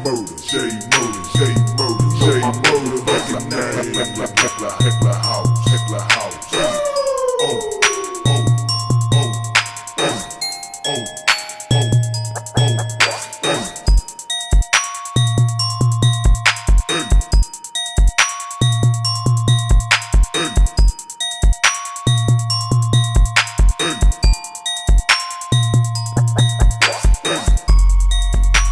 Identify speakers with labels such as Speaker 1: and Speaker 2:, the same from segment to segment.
Speaker 1: motive, shade motive, shade motive, shade motive. Recognize Heckler house, Heckler house. Oh, oh, oh, oh, oh, oh, oh, oh.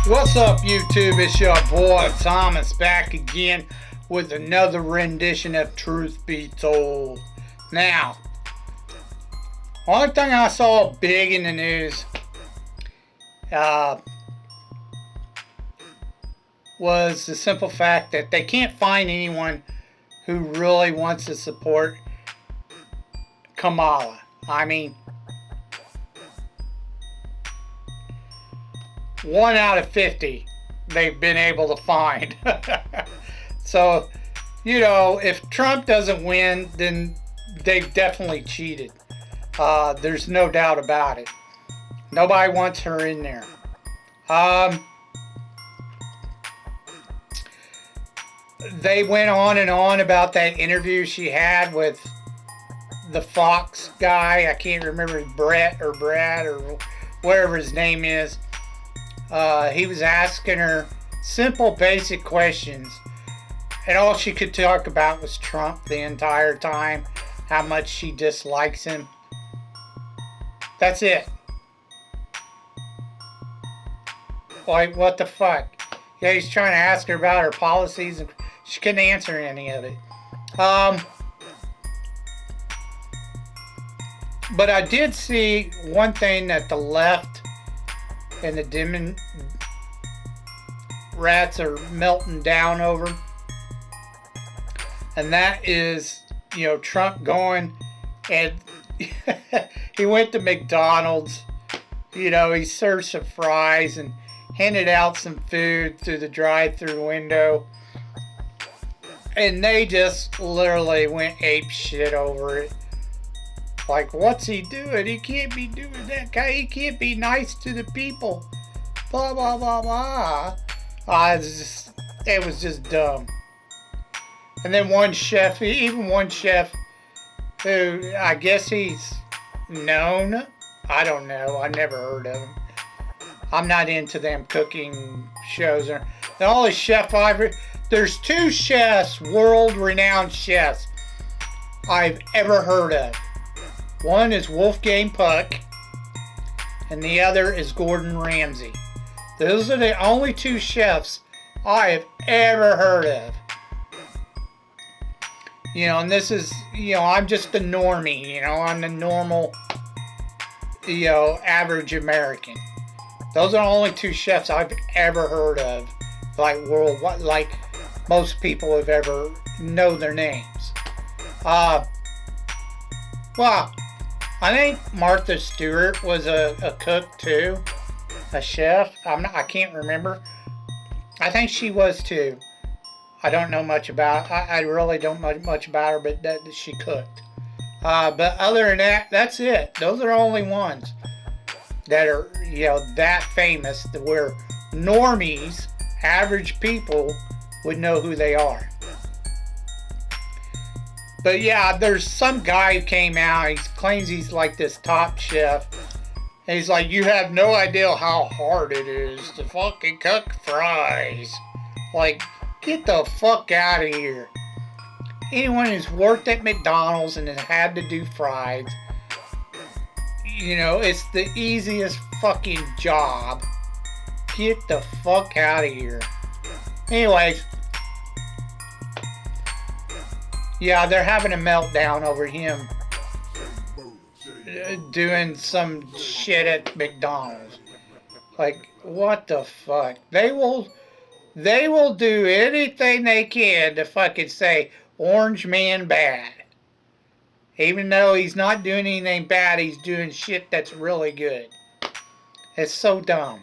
Speaker 2: What's up, YouTube? It's your boy Thomas back again with another rendition of Truth Be Told. Now, only thing I saw big in the news was the simple fact that they can't find anyone who really wants to support Kamala. I mean, 1 out of 50 they've been able to find. So, you know, if Trump doesn't win, then they've definitely cheated. There's no doubt about it. Nobody wants her in there. They went on and on about that interview she had with the Fox guy. I can't remember, Brett or Brad or whatever his name is. He was asking her simple, basic questions, and all she could talk about was Trump the entire time, how much she dislikes him. That's it. Like, what the fuck? Yeah, he's trying to ask her about her policies, and she couldn't answer any of it. But I did see one thing that the left and the Democrats are melting down over, and that is, you know, Trump going and he went to McDonald's, you know, he served some fries and handed out some food through the drive-through window, and they just literally went ape shit over it. Like, what's he doing? He can't be doing that, guy. He can't be nice to the people. Blah, blah, blah, blah. It was just dumb. And then one chef, even one chef who, I guess he's known. I don't know. I never heard of him. I'm not into them cooking shows. The only chef there's 2 chefs, world-renowned chefs, I've ever heard of. One is Wolfgang Puck, and the other is Gordon Ramsay. Those are the only 2 chefs I have ever heard of. You know, and this is, you know, I'm just a normie, you know, I'm the normal, you know, average American. Those are the only 2 chefs I've ever heard of, like worldwide, like most people have ever know their names. Well, I think Martha Stewart was a cook too, a chef. I can't remember. I think she was too. I don't know much about. I really don't know much about her, but that she cooked. But other than that, that's it. Those are the only ones that are, you know, that famous that where normies, average people, would know who they are. But yeah, there's some guy who came out, he claims he's like this top chef. And he's like, you have no idea how hard it is to fucking cook fries. Like, get the fuck out of here. Anyone who's worked at McDonald's and has had to do fries, you know, it's the easiest fucking job. Get the fuck out of here. Anyways. Yeah, they're having a meltdown over him doing some shit at McDonald's. Like, what the fuck? They will do anything they can to fucking say Orange Man bad. Even though he's not doing anything bad, he's doing shit that's really good. It's so dumb.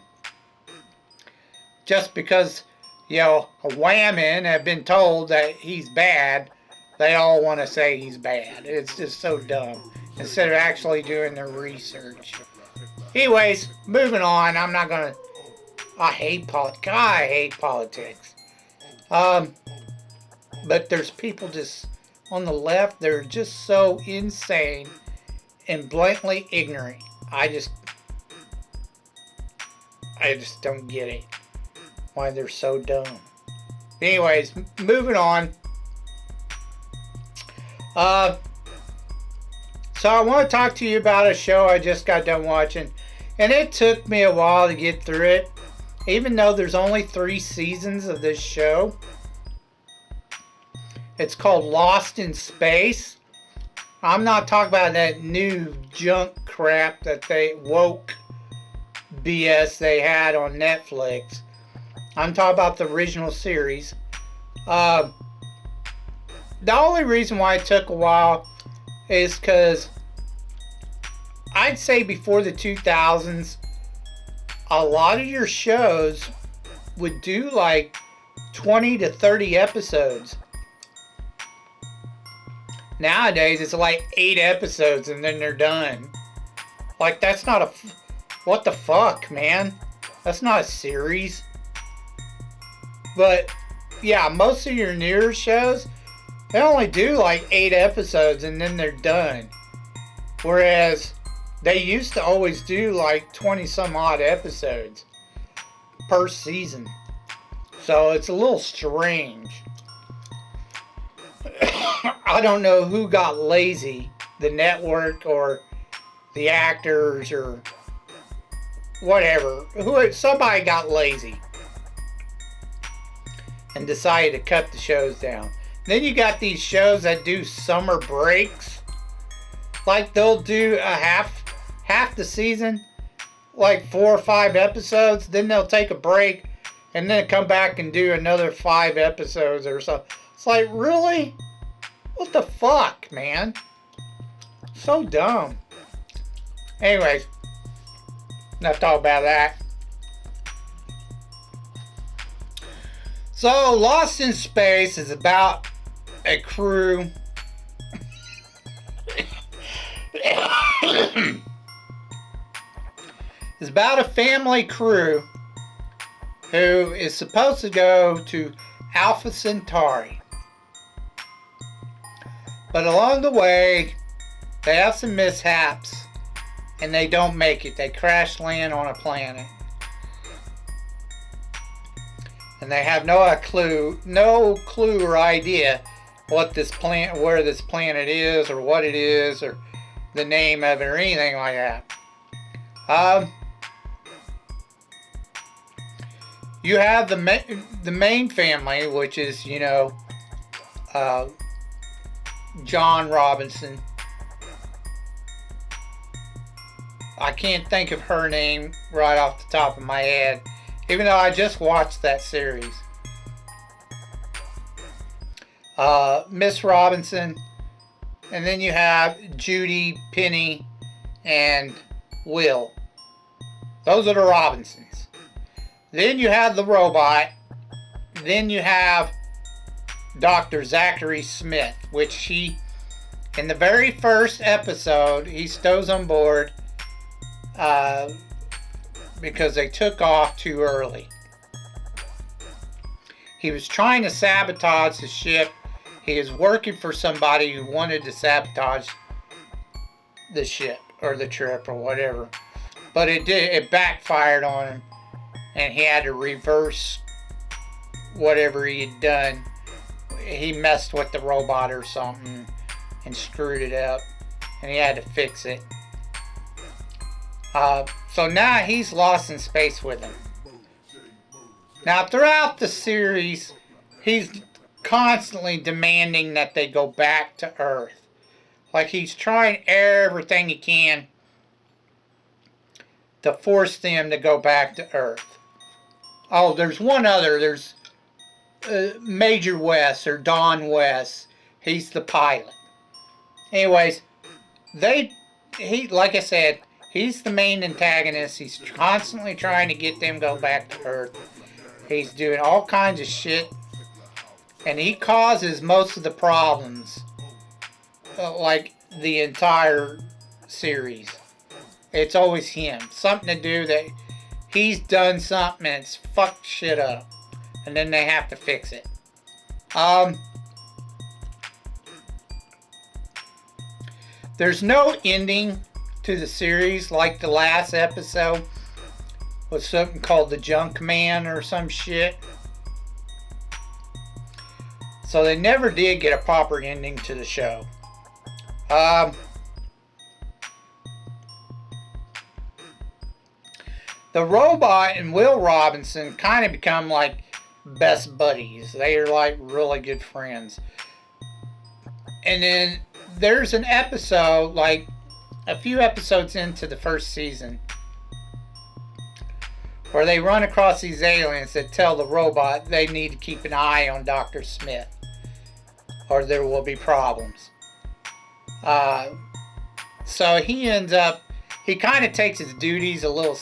Speaker 2: Just because, you know, women have been told that he's bad, they all want to say he's bad. It's just so dumb. Instead of actually doing their research. Anyways, moving on. I'm not going to I hate politics. God, I hate politics. But there's people just on the left, they're just so insane and blatantly ignorant. I just don't get it. Why they're so dumb. Anyways, moving on. So I want to talk to you about a show I just got done watching. And it took me a while to get through it. Even though there's only 3 seasons of this show. It's called Lost in Space. I'm not talking about that new junk crap that they woke BS they had on Netflix. I'm talking about the original series. The only reason why it took a while is because I'd say before the 2000s, a lot of your shows would do like 20 to 30 episodes. Nowadays, it's like 8 episodes and then they're done. Like, that's not a... What the fuck, man? That's not a series. But, yeah, most of your newer shows, they only do like 8 episodes and then they're done. Whereas, they used to always do like 20 some odd episodes per season. So, it's a little strange. I don't know who got lazy, the network or the actors or whatever. Somebody got lazy and decided to cut the shows down. Then you got these shows that do summer breaks. Like they'll do a half the season, like 4 or 5 episodes. Then they'll take a break and then come back and do another 5 episodes or so. It's like, really? What the fuck, man? So dumb. Anyways, enough talk about that. So, Lost in Space is about a crew. It's about a family crew who is supposed to go to Alpha Centauri. But along the way, they have some mishaps and they don't make it. They crash land on a planet. And they have no clue or idea what this where this planet is or what it is or the name of it or anything like that. You have the main family, which is, you know, John Robinson. I can't think of her name right off the top of my head, even though I just watched that series. Miss Robinson, and then you have Judy, Penny, and Will. Those are the Robinsons. Then you have the robot. Then you have Dr. Zachary Smith, which in the very first episode, he stows on board because they took off too early. He was trying to sabotage the ship. He was working for somebody who wanted to sabotage the ship or the trip or whatever. But it backfired on him, and he had to reverse whatever he had done. He messed with the robot or something and screwed it up, and he had to fix it. So now he's lost in space with him. Now throughout the series, he's constantly demanding that they go back to Earth. Like he's trying everything he can to force them to go back to Earth. Oh, there's one other. There's Major West or Don West. He's the pilot. Anyways, like I said, he's the main antagonist. He's constantly trying to get them to go back to Earth. He's doing all kinds of shit. And he causes most of the problems. Like the entire series. It's always him. Something to do that he's done something and it's fucked shit up. And then they have to fix it. There's no ending to the series like the last episode was something called the Junk Man or some shit. So they never did get a proper ending to the show. The robot and Will Robinson kind of become like best buddies. They are like really good friends. And then there's an episode, like a few episodes into the first season, where they run across these aliens that tell the robot they need to keep an eye on Dr. Smith or there will be problems. So he ends up, he kind of takes his duties a little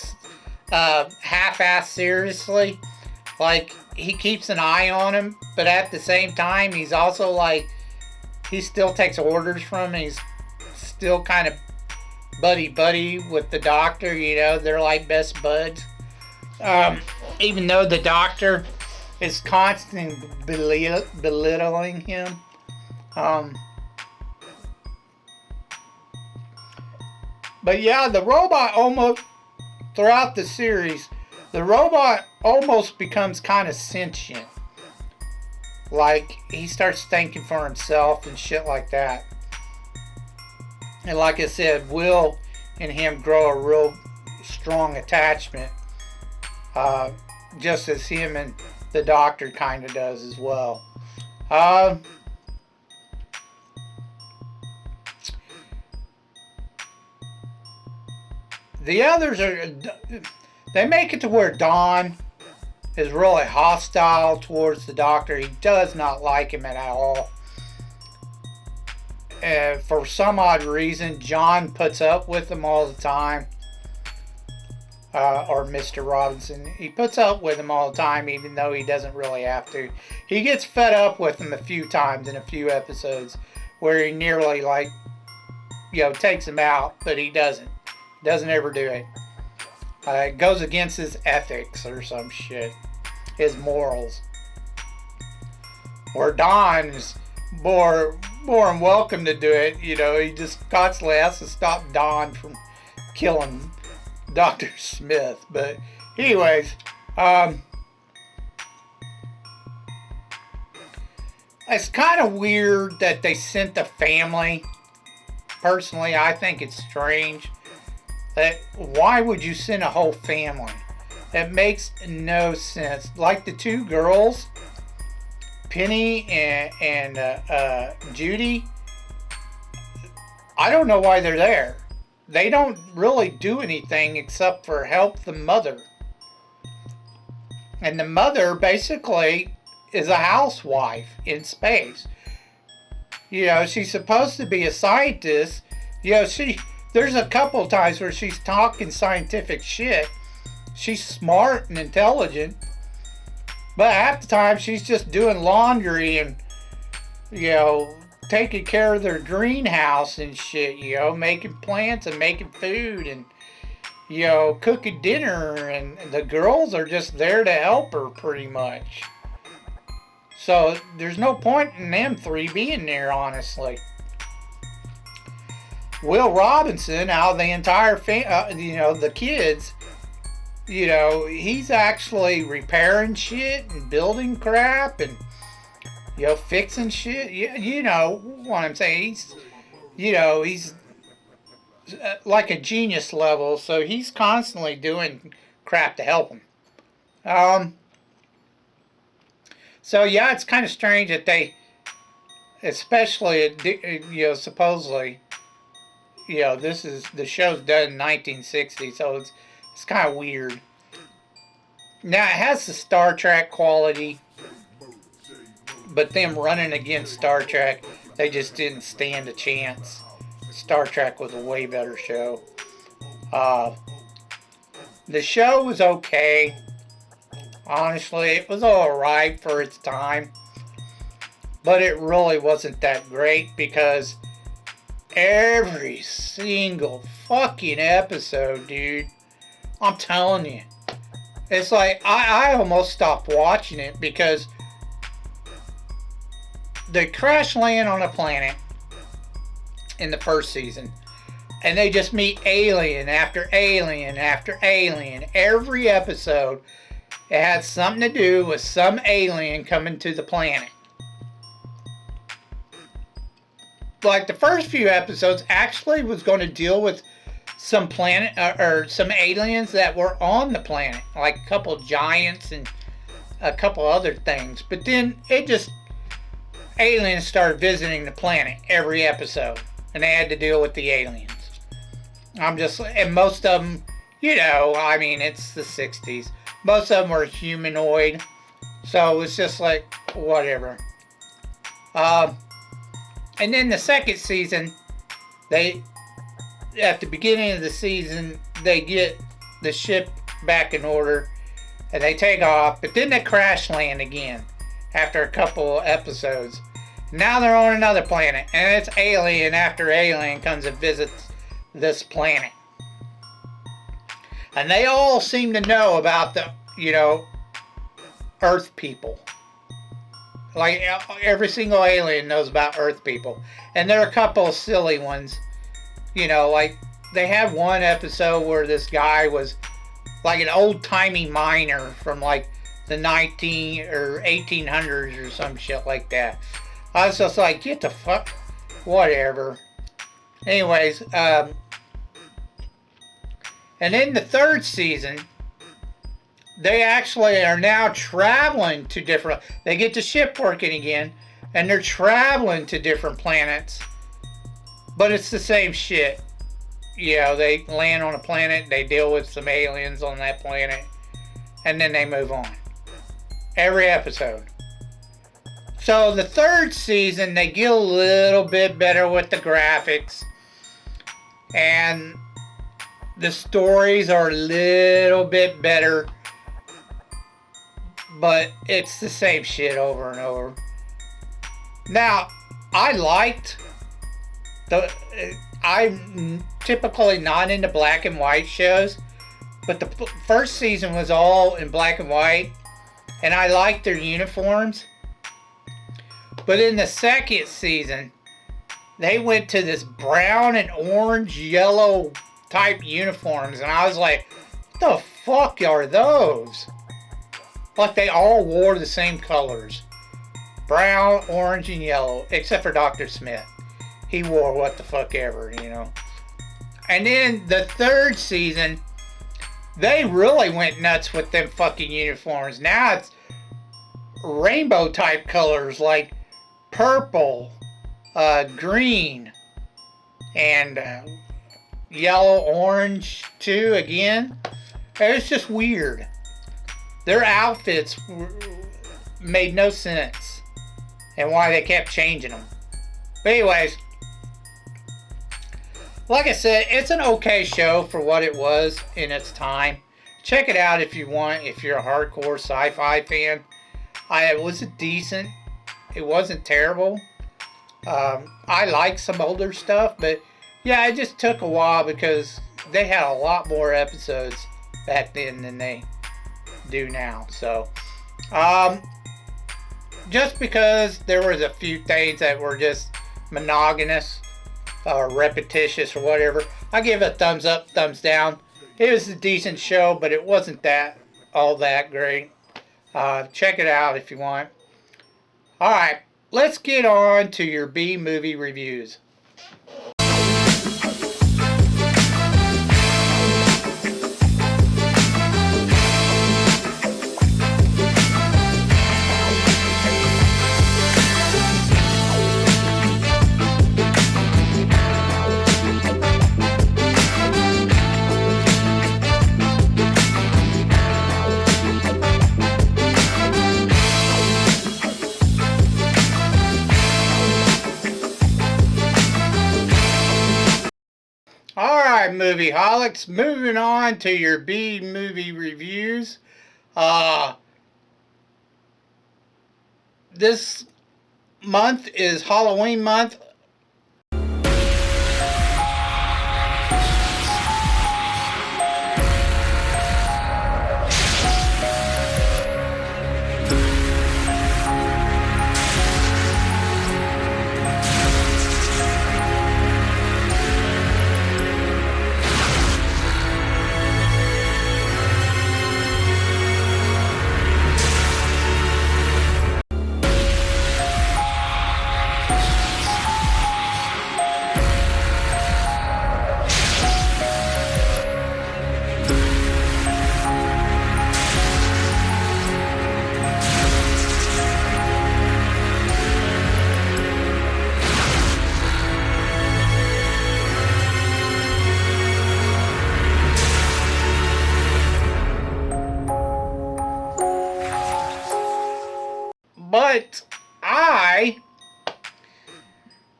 Speaker 2: half-assed seriously. Like, he keeps an eye on him, but at the same time, he's also like, he still takes orders from him. He's still kind of buddy-buddy with the doctor, you know, they're like best buds. Even though the doctor is constantly belittling him. But yeah, the robot almost, throughout the series, the robot almost becomes kind of sentient. Like, he starts thinking for himself and shit like that. And like I said, Will and him grow a real strong attachment. Just as him and the doctor kind of does as well. The others are, they make it to where Don is really hostile towards the doctor. He does not like him at all. For some odd reason, John puts up with him all the time. Or Mr. Robinson. He puts up with him all the time, even though he doesn't really have to. He gets fed up with him a few times in a few episodes where he nearly, like, you know, takes him out, but he doesn't. Doesn't ever do it. It goes against his ethics or some shit. His morals. Where Don is more than welcome to do it. You know, he just constantly has to stop Don from killing Dr. Smith. But anyways, it's kind of weird that they sent the family. Personally, I think it's strange. That why would you send a whole family? It makes no sense. Like the two girls, Penny and Judy, I don't know why they're there. They don't really do anything except for help the mother. And the mother basically is a housewife in space. You know, she's supposed to be a scientist. You know, there's a couple of times where she's talking scientific shit. She's smart and intelligent. But half the time she's just doing laundry and, you know, taking care of their greenhouse and shit, you know, making plants and making food and, you know, cooking dinner, and the girls are just there to help her pretty much. So there's no point in them three being there, honestly. Will Robinson, out of the entire you know, the kids, you know, he's actually repairing shit and building crap and, you know, fixing shit. You know what I'm saying. He's, you know, he's like a genius level, so he's constantly doing crap to help him. So yeah, it's kind of strange that they, especially, you know, supposedly, you know, this is, the show's done in 1960, so it's kind of weird. Now it has the Star Trek quality, but them running against Star Trek, they just didn't stand a chance. Star Trek was a way better show. The show was okay. Honestly, it was alright for its time. But it really wasn't that great because every single fucking episode, dude, I'm telling you, It's like I almost stopped watching it because they crash land on a planet in the first season, and they just meet alien after alien after alien. Every episode, it had something to do with some alien coming to the planet. Like the first few episodes actually was going to deal with some planet or some aliens that were on the planet, like a couple of giants and a couple other things. But then it just, aliens started visiting the planet every episode, and they had to deal with the aliens. And most of them, you know, I mean, it's the 60s. Most of them were humanoid, so it was just like, whatever. And then the second season, at the beginning of the season, they get the ship back in order, and they take off, but then they crash land again after a couple episodes. Now they're on another planet, and it's alien after alien comes and visits this planet. And they all seem to know about the, you know, Earth people. Like, every single alien knows about Earth people. And there are a couple of silly ones. You know, like, they had one episode where this guy was like an old-timey miner from, like, the 19 or 1800s or some shit like that. I was just like, get the fuck, whatever. Anyways, and in the third season, they actually are now traveling to different, they get the ship working again, and they're traveling to different planets, but it's the same shit. You know, they land on a planet, they deal with some aliens on that planet, and then they move on. Every episode. So the third season, they get a little bit better with the graphics, and the stories are a little bit better, but it's the same shit over and over. Now, I'm typically not into black and white shows, but the first season was all in black and white, and I liked their uniforms. But in the second season, they went to this brown and orange, yellow type uniforms, and I was like, what the fuck are those? Like, they all wore the same colors. Brown, orange, and yellow, except for Dr. Smith. He wore what the fuck ever, you know. And then the third season, they really went nuts with them fucking uniforms. Now it's rainbow type colors like purple, green, and yellow, orange too again. It's just weird. Their outfits made no sense, and why they kept changing them. But anyways, like I said, it's an okay show for what it was in its time. Check it out if you want, if you're a hardcore sci-fi fan. It was decent. It wasn't terrible. I like some older stuff, but yeah, it just took a while because they had a lot more episodes back then than they do now. So, just because there was a few things that were just monotonous or repetitious or whatever, I give it a thumbs up, thumbs down. It was a decent show, but it wasn't all that great. Check it out if you want. Alright, let's get on to your B-movie reviews. Alright, movie holics, moving on to your B-movie reviews. This month is Halloween month.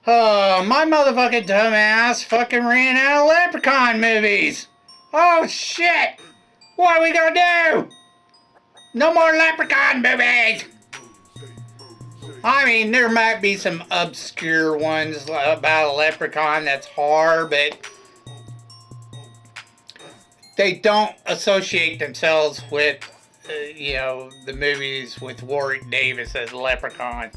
Speaker 2: But my motherfucking dumbass fucking ran out of Leprechaun movies. Oh shit! What are we gonna do? No more Leprechaun movies! I mean, there might be some obscure ones about a leprechaun that's hard, but they don't associate themselves with, the movies with Warwick Davis as Leprechaun.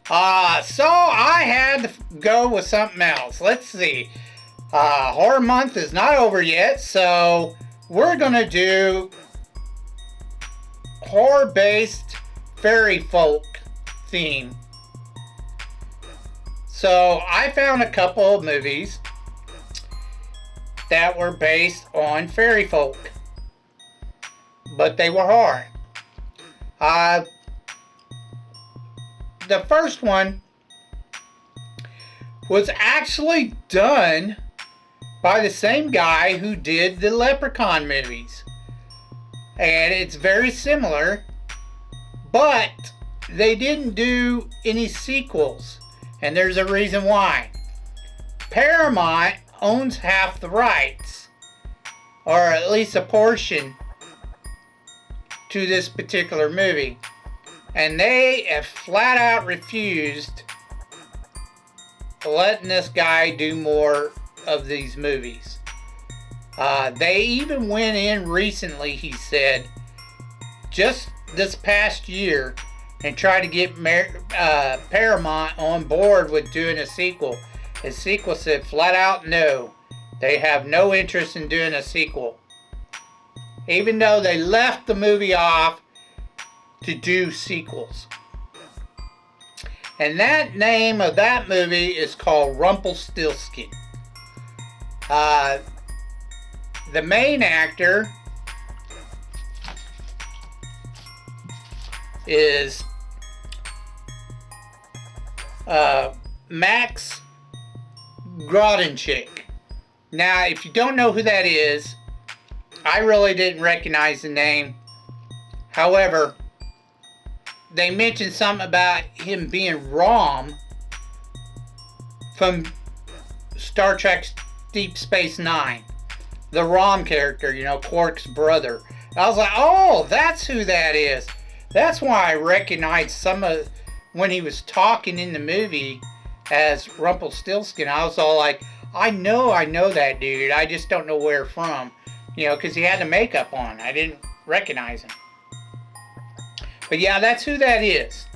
Speaker 2: So I had to go with something else. Let's see. Horror month is not over yet, so we're gonna do horror-based fairy folk theme. So I found a couple of movies that were based on fairy folk, but they were horror. The first one was actually done by the same guy who did the Leprechaun movies. And it's very similar, but they didn't do any sequels. And there's a reason why. Paramount owns half the rights, or at least a portion, to this particular movie. And they have flat out refused letting this guy do more of these movies. They even went in recently, he said, just this past year, and tried to get Paramount on board with doing a sequel. The sequel said flat out no. They have no interest in doing a sequel. Even though they left the movie off to do sequels. And that name of that movie is called Rumpelstiltskin. The main actor is Max Grodenchik. Now, if you don't know who that is, I really didn't recognize the name. However, they mentioned something about him being Rom from Star Trek Deep Space Nine. The Rom character, Quark's brother. I was like, oh, that's who that is. That's why I recognized some of when he was talking in the movie as Rumpelstiltskin. I was all like, I know that dude. I just don't know where from. Because he had the makeup on. I didn't recognize him. But yeah, that's who that is.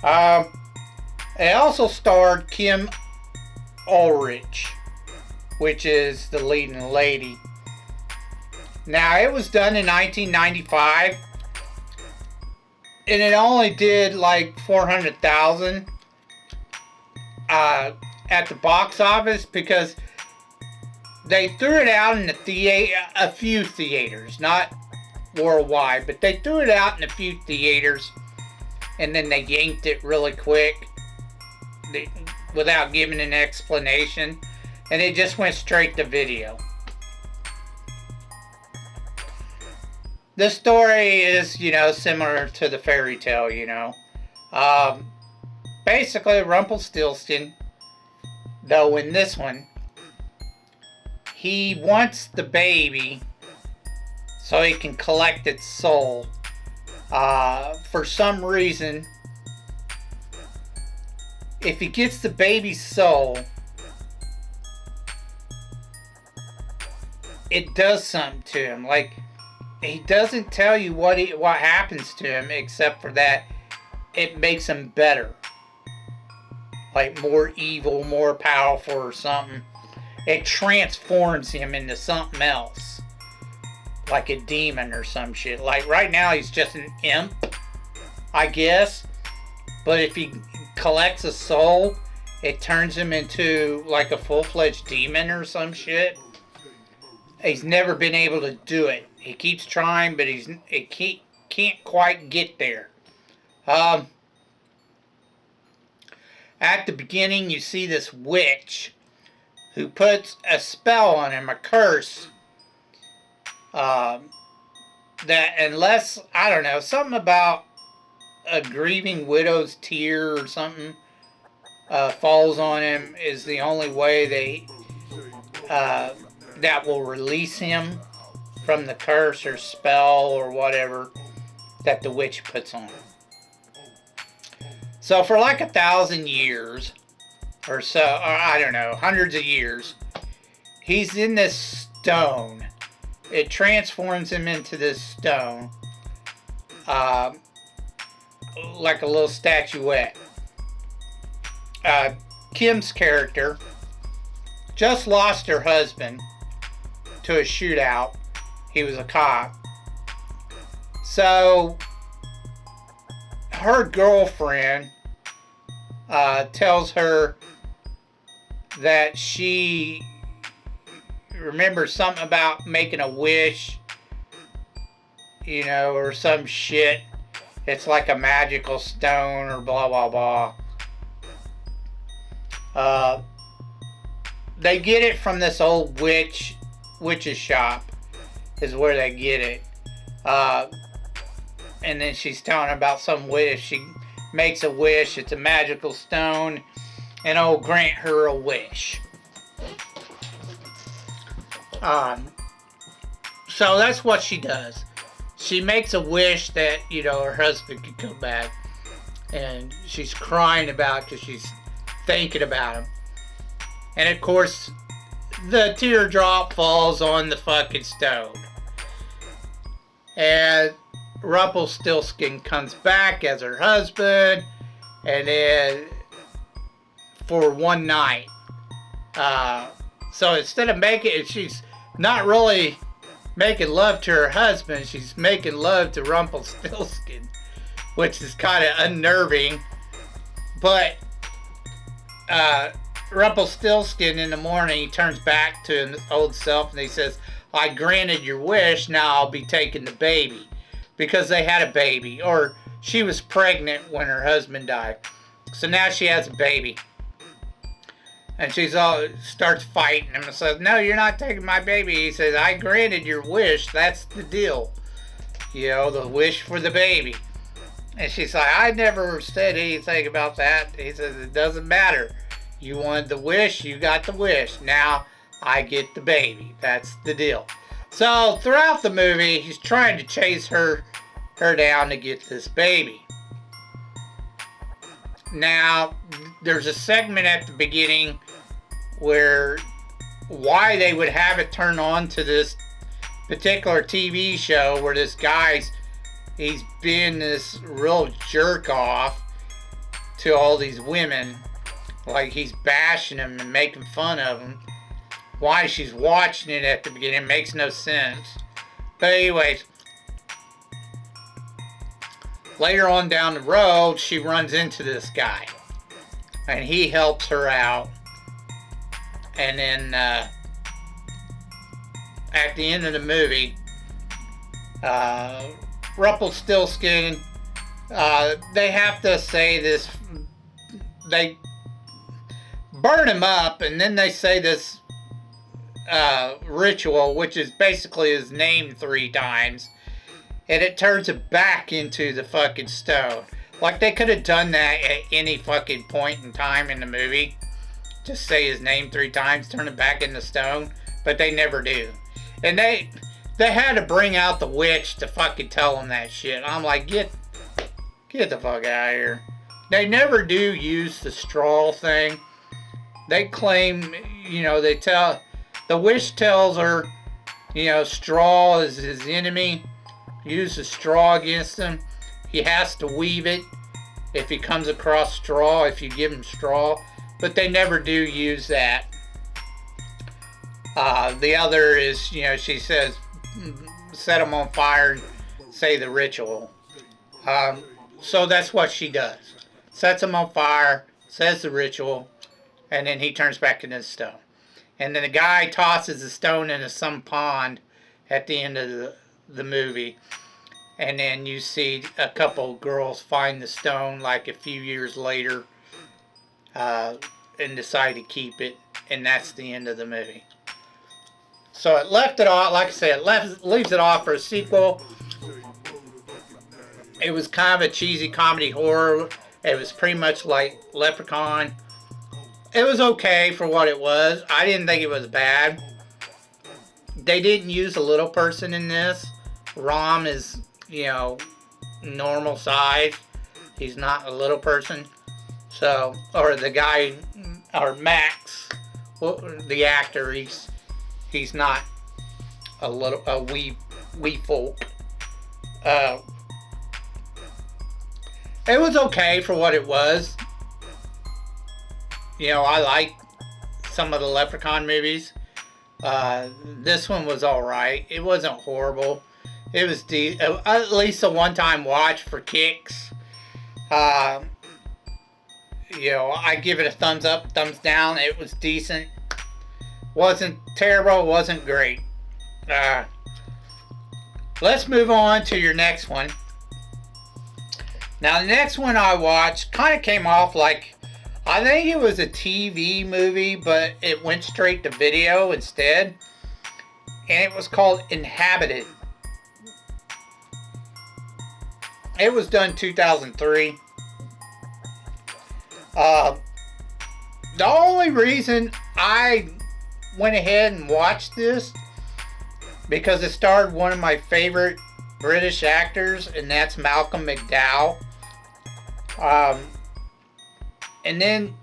Speaker 2: It also starred Kim Ulrich, which is the leading lady. Now, it was done in 1995. And it only did like 400,000 at the box office because they threw it out in a few theaters, not worldwide, but they threw it out in a few theaters and then they yanked it really quick without giving an explanation, and it just went straight to video. The story is, similar to the fairy tale, Basically, Rumpelstiltskin, though in this one, he wants the baby so he can collect its soul. For some reason, if he gets the baby's soul, it does something to him. Like, he doesn't tell you what happens to him, except for that it makes him better. Like more evil, more powerful or something. It transforms him into something else. Like a demon or some shit. Like right now he's just an imp, I guess. But if he collects a soul, it turns him into like a full-fledged demon or some shit. He's never been able to do it. He keeps trying, but he can't quite get there. At the beginning, you see this witch who puts a spell on him, a curse. That unless, I don't know, something about a grieving widow's tear or something falls on him is the only way that will release him from the curse or spell or whatever that the witch puts on him. So for like 1,000 years or so, or I don't know, hundreds of years, he's in this stone. It transforms him into this stone, like a little statuette. Kim's character just lost her husband to a shootout. He was a cop. So her girlfriend tells her that she remembers something about making a wish, or some shit. It's like a magical stone or blah blah blah. They get it from this old witch's shop is where they get it. And then she's telling about some wish. She makes a wish. It's a magical stone, and it'll grant her a wish. So that's what she does. She makes a wish that, her husband could come back. And she's crying about it because she's thinking about him. And of course, the teardrop falls on the fucking stone. And Rumpelstiltskin comes back as her husband. And then for one night. So instead of she's not really making love to her husband. She's making love to Rumpelstiltskin, which is kind of unnerving. But Rumpelstiltskin in the morning, he turns back to his old self and he says, I granted your wish, now I'll be taking the baby. Because they had a baby, or she was pregnant when her husband died. So now she has a baby. And starts fighting him and says, no, you're not taking my baby. He says, I granted your wish. That's the deal. The wish for the baby. And she's like, I never said anything about that. He says, it doesn't matter. You wanted the wish. You got the wish. Now I get the baby. That's the deal. So throughout the movie, he's trying to chase her down to get this baby. Now, there's a segment at the beginning where why they would have it turn on to this particular TV show where this he's been this real jerk off to all these women. Like he's bashing them and making fun of them. Why she's watching it at the beginning makes no sense. But anyways, later on down the road, she runs into this guy. And he helps her out. And then at the end of the movie, Rumpelstiltskin, they have to say this, they burn him up and then they say this ritual, which is basically his name 3 times. And it turns it back into the fucking stone. Like they could have done that at any fucking point in time in the movie. Just say his name 3 times, turn it back into stone. But they never do. And they had to bring out the witch to fucking tell them that shit. I'm like, get the fuck out of here. They never do use the straw thing. They claim, the witch tells her, straw is his enemy. Use the straw against him. He has to weave it if he comes across straw, if you give him straw. But they never do use that. The other is, she says, set him on fire and say the ritual. So that's what she does. Sets him on fire, says the ritual, and then he turns back into the stone. And then the guy tosses the stone into some pond at the end of the movie. And then you see a couple girls find the stone like a few years later and decide to keep it. And that's the end of the movie. So it left it off, like I said, leaves it off for a sequel. It was kind of a cheesy comedy horror. It was pretty much like Leprechaun. It was okay for what it was. I didn't think it was bad. They didn't use a little person in this. Rom is, normal size. He's not a little person. So, or the guy, or Max, the actor, he's not a wee folk. It was okay for what it was. I like some of the Leprechaun movies. This one was alright. It wasn't horrible. It was at least a one-time watch for kicks. I give it a thumbs up, thumbs down. It was decent. Wasn't terrible, wasn't great. Let's move on to your next one. Now, the next one I watched kind of came off like, I think it was a TV movie, but it went straight to video instead. And it was called Inhabited. It was done 2003. The only reason I went ahead and watched this, because it starred one of my favorite British actors, and that's Malcolm McDowell. And then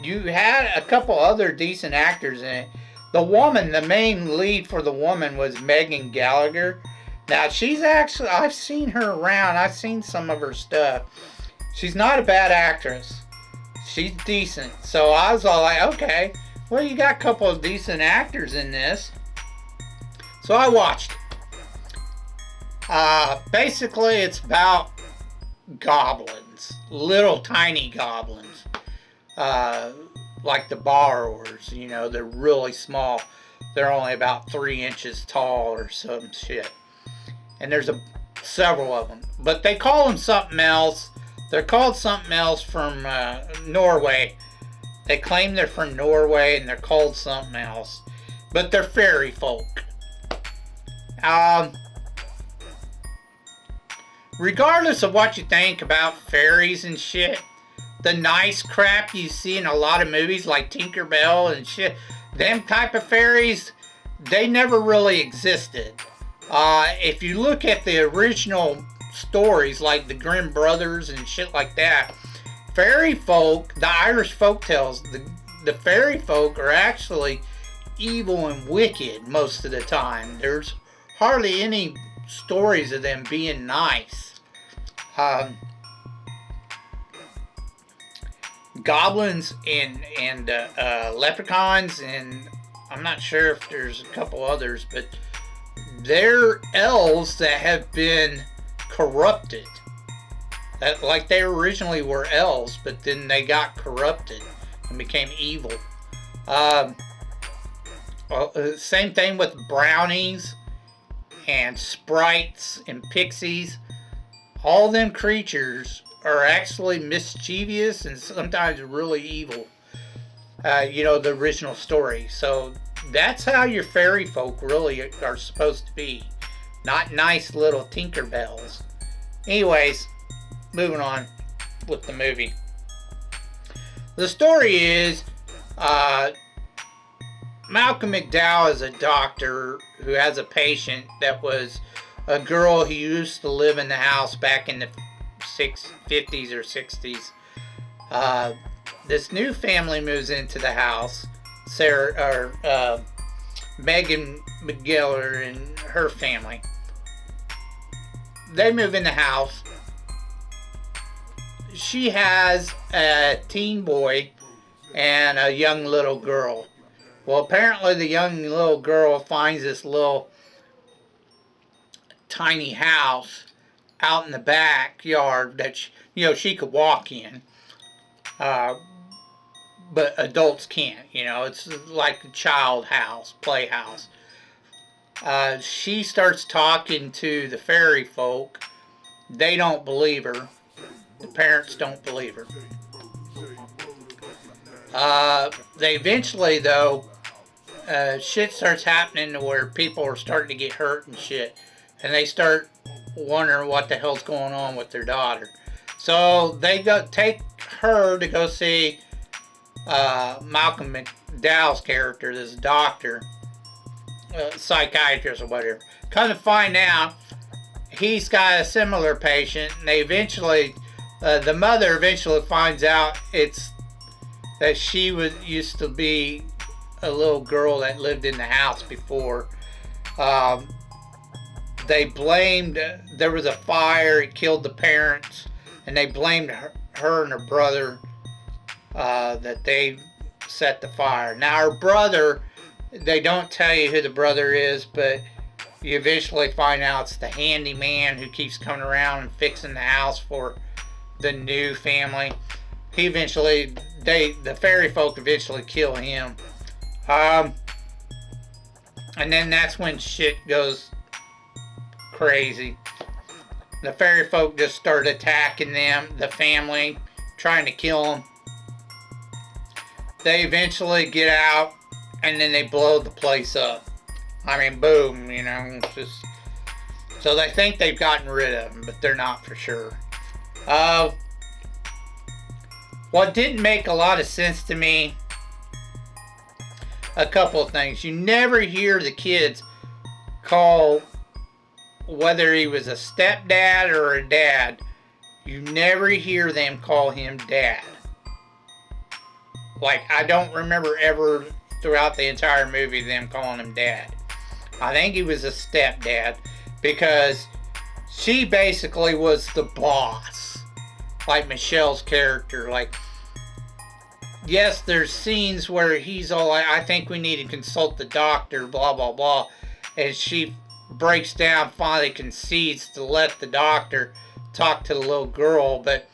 Speaker 2: you had a couple other decent actors in it. The main lead for the woman was Megan Gallagher. Now, she's actually, I've seen her around. I've seen some of her stuff. She's not a bad actress. She's decent. So I was all like, okay, well, you got a couple of decent actors in this. So I watched it. Basically, it's about goblins. Little tiny goblins. Like the borrowers, they're really small. They're only about 3 inches tall or some shit. And there's several of them. But they call them something else. They're called something else from Norway. They claim they're from Norway and they're called something else. But they're fairy folk. Regardless of what you think about fairies and shit, the nice crap you see in a lot of movies like Tinkerbell and shit, them type of fairies, they never really existed. If you look at the original stories like the Grimm Brothers and shit like that, fairy folk, the Irish folk tales, the fairy folk are actually evil and wicked most of the time. There's hardly any stories of them being nice. Goblins and leprechauns, and I'm not sure if there's a couple others, but they're elves that have been corrupted. That, like, they originally were elves, but then they got corrupted and became evil. Same thing with brownies and sprites and pixies. All them creatures are actually mischievous and sometimes really evil. The original story. So that's how your fairy folk really are supposed to be. Not nice little Tinkerbells. Anyways, moving on with the movie. The story is Malcolm McDowell is a doctor who has a patient that was a girl who used to live in the house back in the 50s or 60s. This new family moves into the house. Megan McGiller and her family. They move in the house. She has a teen boy and a young little girl. Well, apparently the young little girl finds this little tiny house out in the backyard that she could walk in, but adults can't. It's like a child house, playhouse. She starts talking to the fairy folk. They don't believe her. The parents don't believe her. They eventually, though, shit starts happening to where people are starting to get hurt and shit. And they start wondering what the hell's going on with their daughter. So they take her to go see Malcolm McDowell's character, this doctor, psychiatrist or whatever. Come to find out, he's got a similar patient, and they eventually, the mother eventually finds out it's that she used to be a little girl that lived in the house before. They blamed, there was a fire, it killed the parents, and they blamed her and her brother that they set the fire. Now her brother, they don't tell you who the brother is, but you eventually find out it's the handyman who keeps coming around and fixing the house for the new family. He eventually, the fairy folk eventually kill him. And then that's when shit goes crazy. The fairy folk just start attacking them, the family, trying to kill them. They eventually get out, and then they blow the place up. I mean, boom, you know, just... So they think they've gotten rid of them, but they're not for sure. What didn't make a lot of sense to me, a couple of things. You never hear the kids call, whether he was a stepdad or a dad, you never hear them call him dad. Like, I don't remember ever throughout the entire movie them calling him dad. I think he was a stepdad because she basically was the boss. Like Michelle's character. Like, yes, there's scenes where he's all like, I think we need to consult the doctor, blah, blah, blah. And she breaks down, finally concedes to let the doctor talk to the little girl. But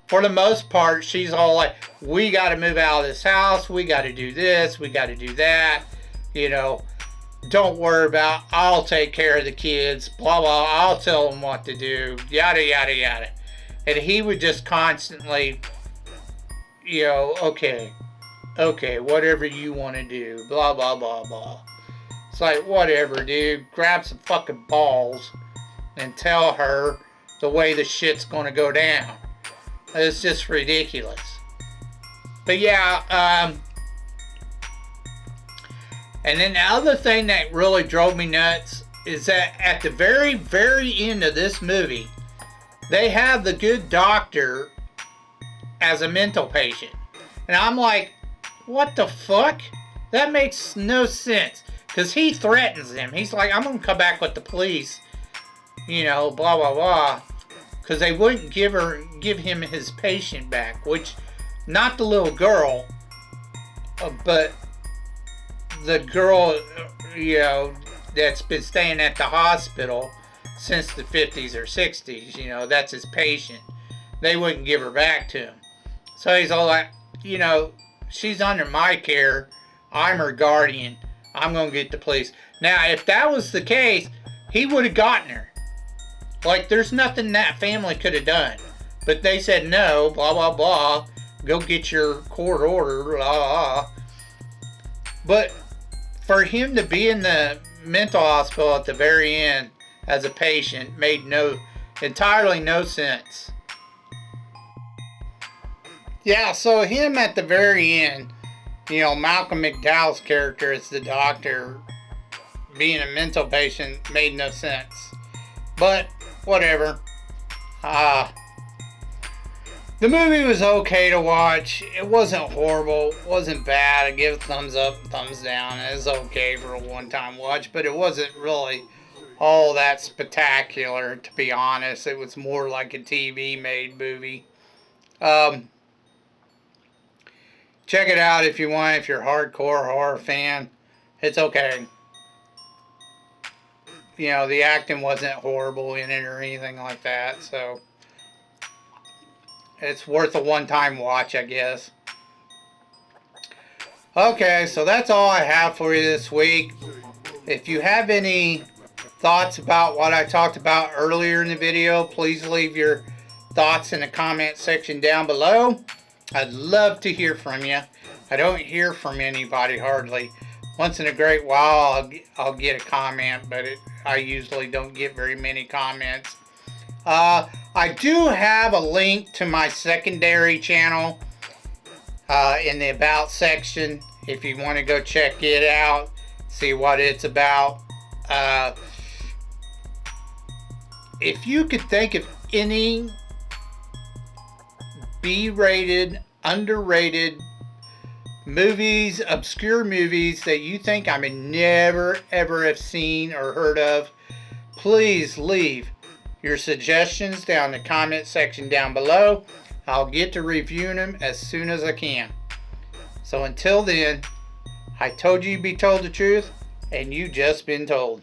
Speaker 2: for the most part, she's all like, we got to move out of this house. We got to do this. We got to do that. You know, don't worry about, I'll take care of the kids, blah, blah. I'll tell them what to do, yada, yada, yada. And he would just constantly, you know, okay, whatever you want to do, blah, blah, blah, blah. It's like, whatever, dude. Grab some fucking balls and tell her the way the shit's going to go down. It's just ridiculous. But yeah, and then the other thing that really drove me nuts is that at the very, very end of this movie, they have the good doctor as a mental patient. And I'm like, what the fuck? That makes no sense. Because he threatens them. He's like, I'm going to come back with the police. You know, blah, blah, blah. Because they wouldn't give him his patient back. Which, not the little girl, but the girl, you know, that's been staying at the hospital since the 50s or 60s. You know, that's his patient. They wouldn't give her back to him. So he's all like, you know, she's under my care. I'm her guardian. I'm going to get the police. Now, if that was the case, he would have gotten her. Like, there's nothing that family could have done. But they said no, blah, blah, blah. Go get your court order, blah, blah. But for him to be in the mental hospital at the very end as a patient made entirely no sense. Yeah, so him at the very end, you know, Malcolm McDowell's character as the doctor being a mental patient made no sense. But, whatever. The movie was okay to watch. It wasn't horrible. It wasn't bad. I give it thumbs up, thumbs down. It was okay for a one-time watch, but it wasn't really all that spectacular, to be honest. It was more like a TV-made movie. Check it out if you want, if you're a hardcore horror fan. It's okay. You know, the acting wasn't horrible in it or anything like that, so it's worth a one-time watch, I guess. Okay, so that's all I have for you this week. If you have any thoughts about what I talked about earlier in the video, please leave your thoughts in the comment section down below. I'd love to hear from you. I don't hear from anybody hardly, once in a great while I'll get a comment, but I usually don't get very many comments. I do have a link to my secondary channel in the About section if you want to go check it out, see what it's about. If you could think of any B-rated, underrated movies, obscure movies that you think I may never ever have seen or heard of, please leave your suggestions down in the comment section down below. I'll get to reviewing them as soon as I can. So until then, I told you you'd be told the truth, and you just been told.